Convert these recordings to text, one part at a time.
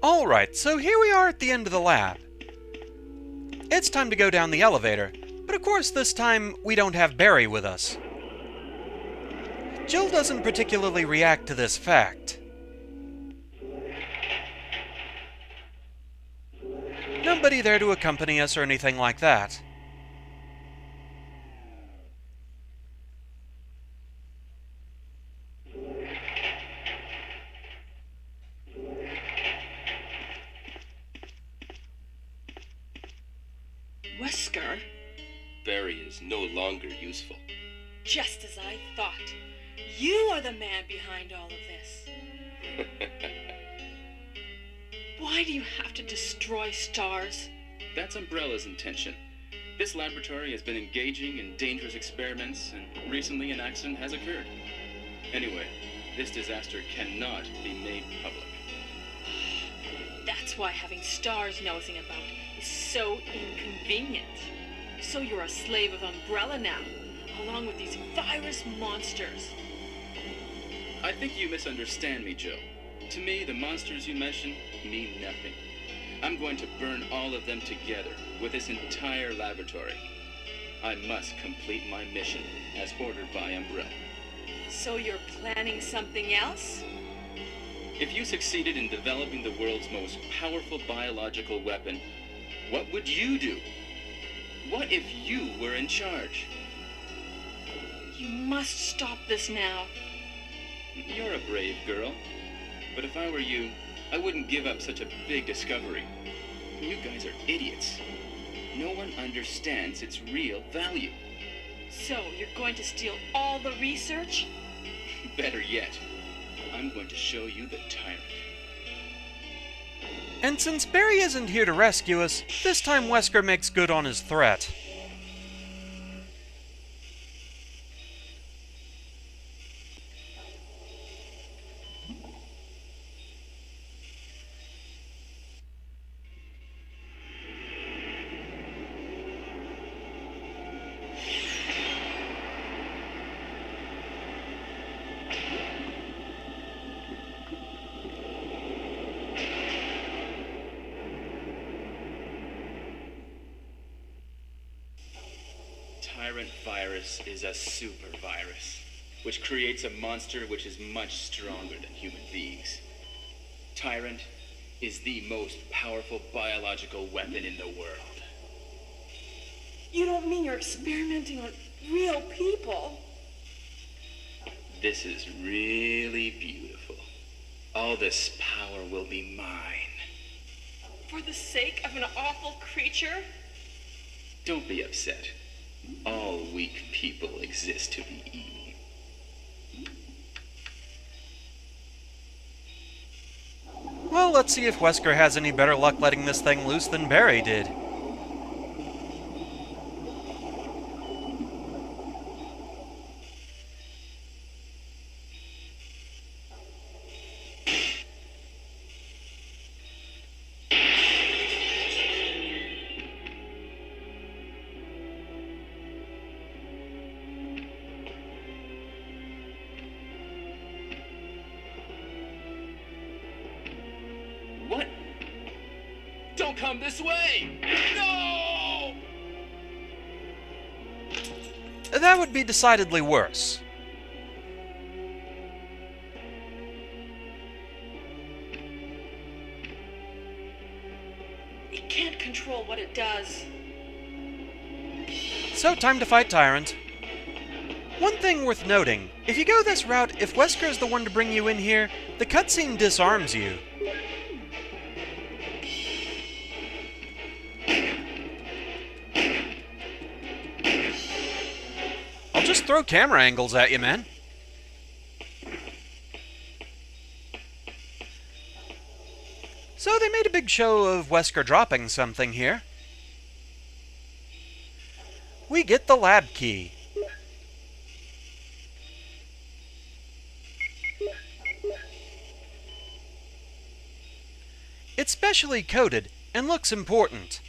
Alright, so here we are at the end of the lab. It's time to go down the elevator, but of course this time we don't have Barry with us. Jill doesn't particularly react to this fact. Nobody there to accompany us or anything like that. Wesker? Barry is no longer useful. Just as I thought. You are the man behind all of this. Why do you have to destroy stars? That's Umbrella's intention. This laboratory has been engaging in dangerous experiments, and recently an accident has occurred. Anyway, this disaster cannot be made public. That's why having stars nosing about is so inconvenient. So you're a slave of Umbrella now, along with these virus monsters. I think you misunderstand me, Joe. To me, the monsters you mention mean nothing. I'm going to burn all of them together with this entire laboratory. I must complete my mission as ordered by Umbrella. So you're planning something else? If you succeeded in developing the world's most powerful biological weapon, what would you do? What if you were in charge? You must stop this now. You're a brave girl. But if I were you, I wouldn't give up such a big discovery. You guys are idiots. No one understands its real value. So you're going to steal all the research? Better yet, I'm going to show you the tyrant. And since Barry isn't here to rescue us, this time Wesker makes good on his threat. Tyrant virus is a super virus, which creates a monster which is much stronger than human beings. Tyrant is the most powerful biological weapon in the world. You don't mean you're experimenting on real people? This is really beautiful. All this power will be mine. For the sake of an awful creature? Don't be upset. All weak people exist to be eaten. Well, let's see if Wesker has any better luck letting this thing loose than Barry did. What? Don't come this way! No! That would be decidedly worse. It can't control what it does. So, time to fight Tyrant. One thing worth noting, if you go this route, if Wesker is the one to bring you in here, the cutscene disarms you. I'll just throw camera angles at you, man. So they made a big show of Wesker dropping something here. We get the lab key. It's specially coded and looks important.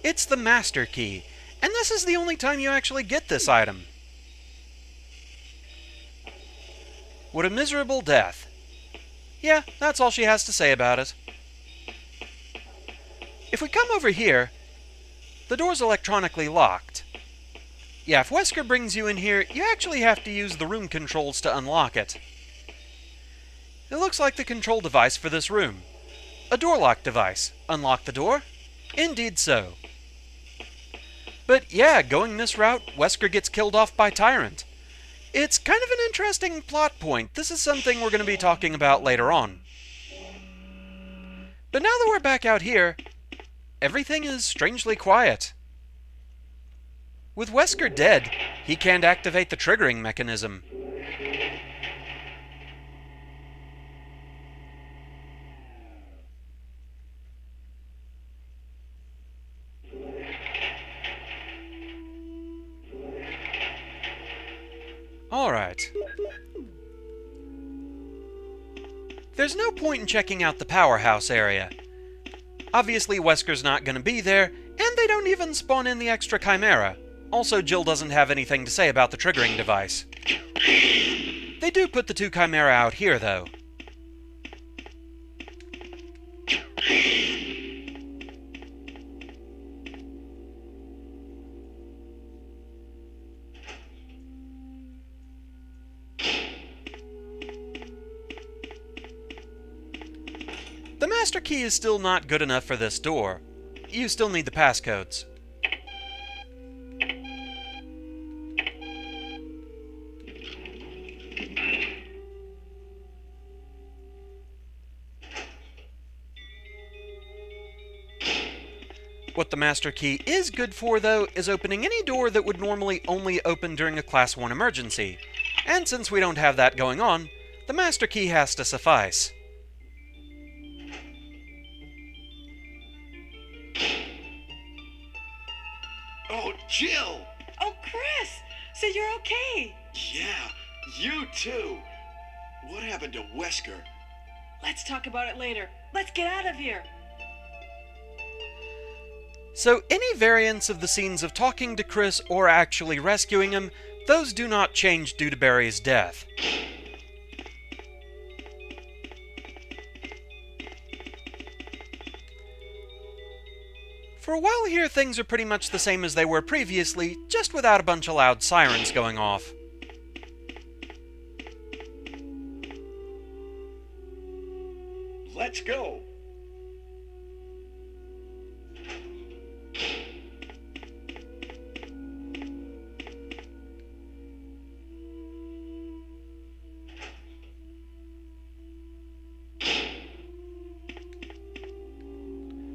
It's the master key, and this is the only time you actually get this item. What a miserable death. Yeah, that's all she has to say about it. if we come over here, the door's electronically locked. Yeah, if Wesker brings you in here, you actually have to use the room controls to unlock it. It looks like the control device for this room. A door lock device. Unlock the door? Indeed so. But yeah, going this route, Wesker gets killed off by Tyrant. It's kind of an interesting plot point. This is something we're going to be talking about later on. But now that we're back out here, everything is strangely quiet. With Wesker dead, he can't activate the triggering mechanism. Alright. There's no point in checking out the powerhouse area. Obviously, Wesker's not going to be there, and they don't even spawn in the extra Chimera. Also, Jill doesn't have anything to say about the triggering device. They do put the two Chimera out here, though. The master key is still not good enough for this door. You still need the passcodes. What the master key is good for, though, is opening any door that would normally only open during a Class 1 emergency. And since we don't have that going on, the master key has to suffice. Oh, Jill! Oh, Chris! So you're okay? Yeah, you too. What happened to Wesker? Let's talk about it later. Let's get out of here. So any variants of the scenes of talking to Chris or actually rescuing him, those do not change due to Barry's death. For a while here, things are pretty much the same as they were previously, just without a bunch of loud sirens going off. Let's go.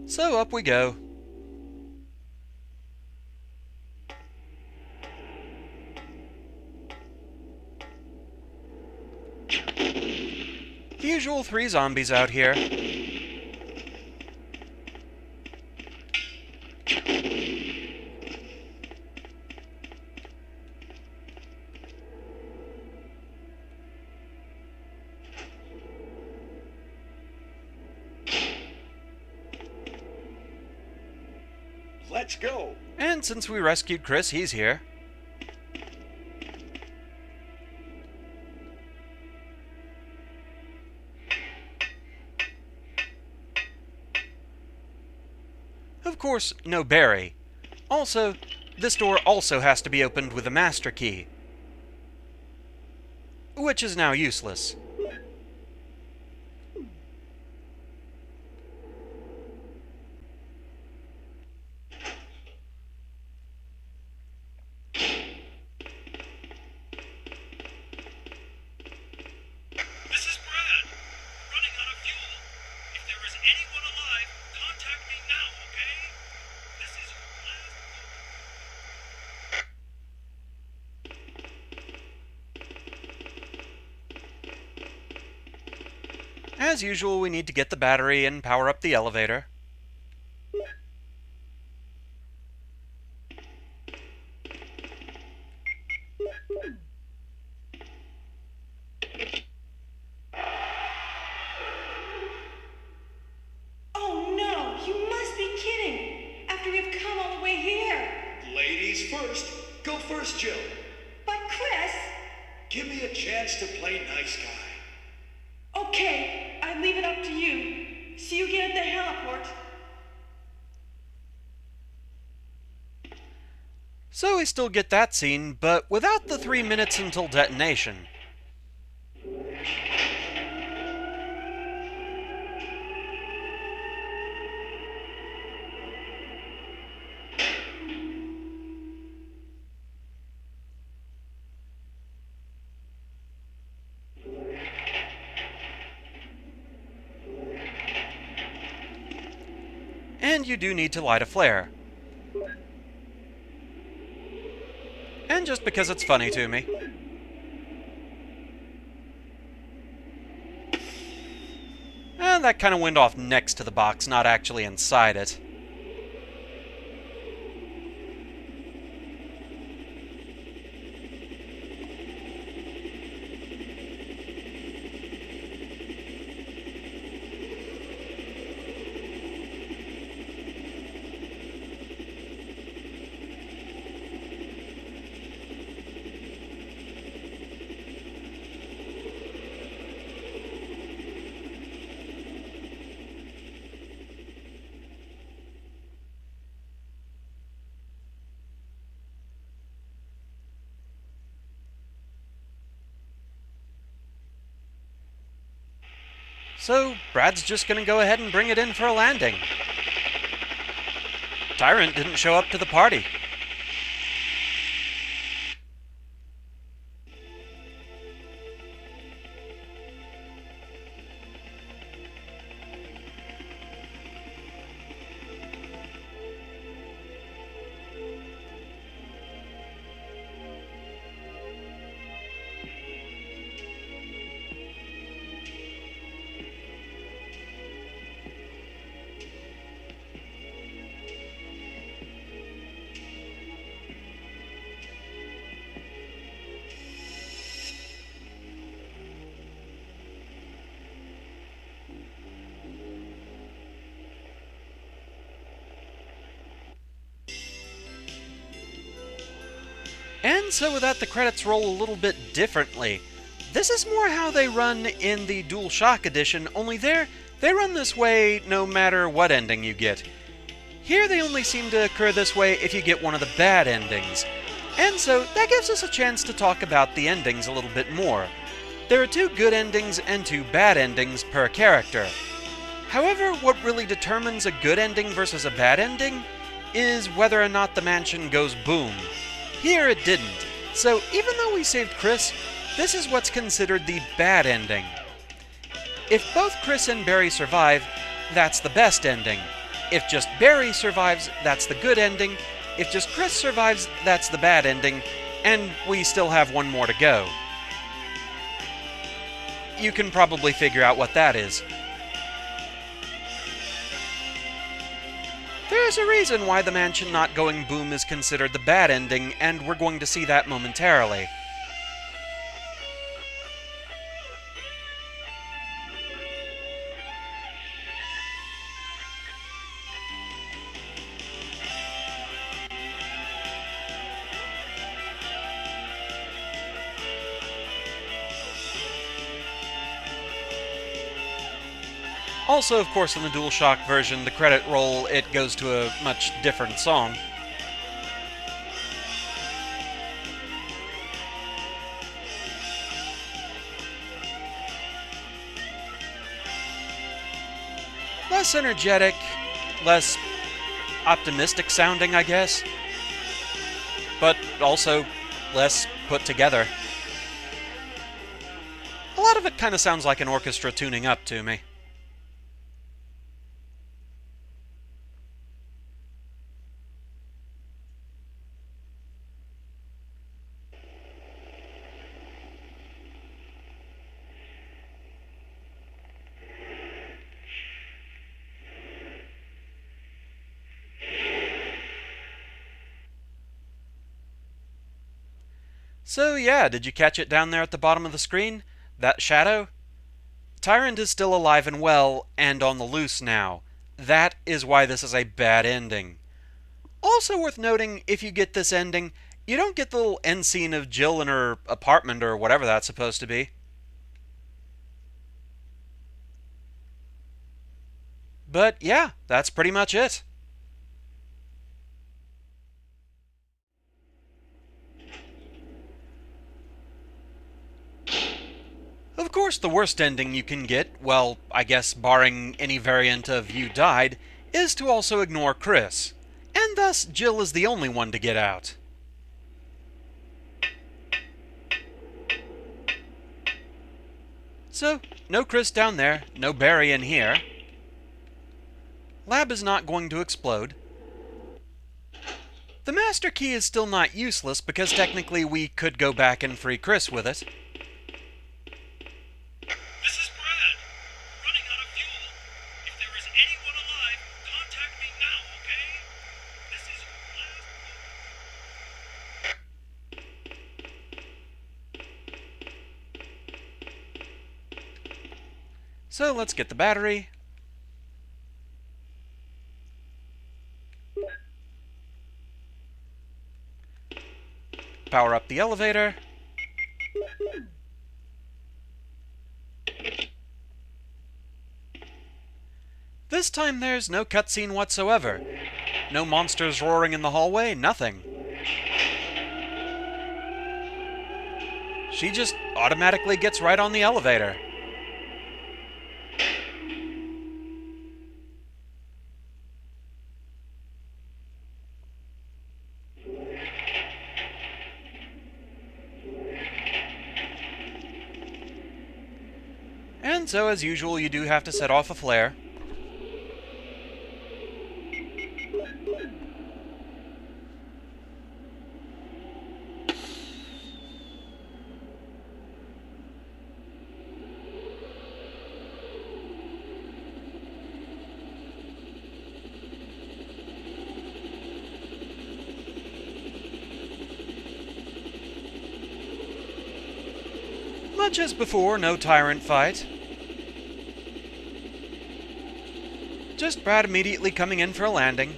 So up we go. The usual 3 zombies out here. Let's go. And since we rescued Chris, he's here. Of course, no Barry. Also, this door also has to be opened with a master key, which is now useless. This is Brad. We're running out of fuel. If there is anyone alive, contact me now, okay? This is your last... As usual, we need to get the battery and power up the elevator. Oh no, you must be kidding! After we've come all the way here! Ladies first. Go first, Jill. But Chris! Give me a chance to play nice guy. Okay, I leave it up to you. See you again at the heliport. So we still get that scene, but without the 3 minutes until detonation. And you do need to light a flare. And just because it's funny to me. And that kind of went off next to the box, not actually inside it. So, Brad's just gonna go ahead and bring it in for a landing. Tyrant didn't show up to the party. And so with that, the credits roll a little bit differently. This is more how they run in the DualShock edition, only they run this way no matter what ending you get. Here they only seem to occur this way if you get one of the bad endings. And so that gives us a chance to talk about the endings a little bit more. There are 2 good endings and 2 bad endings per character. However, what really determines a good ending versus a bad ending is whether or not the mansion goes boom. Here it didn't, so even though we saved Chris, this is what's considered the bad ending. If both Chris and Barry survive, that's the best ending. If just Barry survives, that's the good ending. If just Chris survives, that's the bad ending, and we still have one more to go. You can probably figure out what that is. There's a reason why the mansion not going boom is considered the bad ending, and we're going to see that momentarily. Also, of course, in the DualShock version, the credit roll, it goes to a much different song. Less energetic, less optimistic sounding, I guess. But also less put together. A lot of it kind of sounds like an orchestra tuning up to me. So yeah, did you catch it down there at the bottom of the screen? That shadow? Tyrant is still alive and well, and on the loose now. That is why this is a bad ending. Also worth noting, if you get this ending, you don't get the little end scene of Jill in her apartment or whatever that's supposed to be. But yeah, that's pretty much it. Of course, the worst ending you can get, well, I guess barring any variant of you died, is to also ignore Chris. And thus, Jill is the only one to get out. So, no Chris down there, no Barry in here. Lab is not going to explode. The master key is still not useless because technically we could go back and free Chris with it. This is Brad. Running out of fuel. If there is anyone alive, contact me now, okay? This is your last. So let's get the battery. Power up the elevator. This time there's no cutscene whatsoever. No monsters roaring in the hallway, nothing. She just automatically gets right on the elevator. And so, as usual, you do have to set off a flare. Much as before, no tyrant fight. Just Brad immediately coming in for a landing.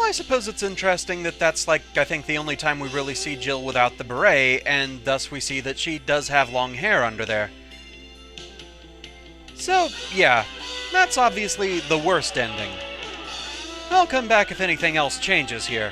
I suppose it's interesting that that's, like, I think the only time we really see Jill without the beret, and thus we see that she does have long hair under there. So, yeah, that's obviously the worst ending. I'll come back if anything else changes here.